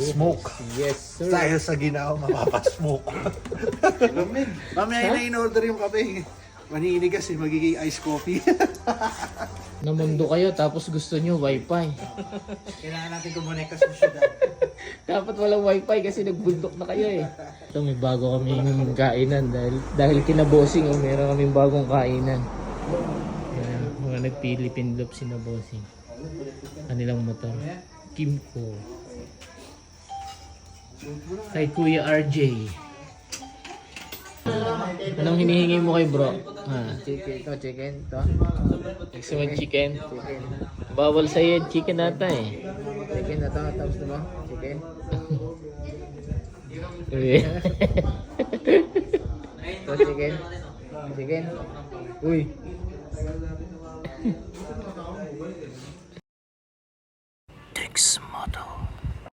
Smoke. Yes, sir. Dahil sa ginawa, mapapasmoke. Mamaya na in-order yung kape. Maninigas eh, magiging iced coffee. Namundo kayo tapos gusto nyo wifi. Kailangan natin kumonekta sa syudad. Dapat walang wifi kasi nagbundok na kayo eh. Ito may bago kaming kainan dahil kinabossing oh, meron kaming bagong kainan. Ayan, mga nagpilipin loop si na bossing. Kanilang motor. Kimco. Kay Kuya RJ. Anong hinihingi mo kay bro? Chicken, ito chicken, ito. Gusto mo chicken? Chicken. Bawal sa'yo chicken ata eh. Chicken na ito, tapos ito mo, chicken. Ito chicken. Chicken. Uy.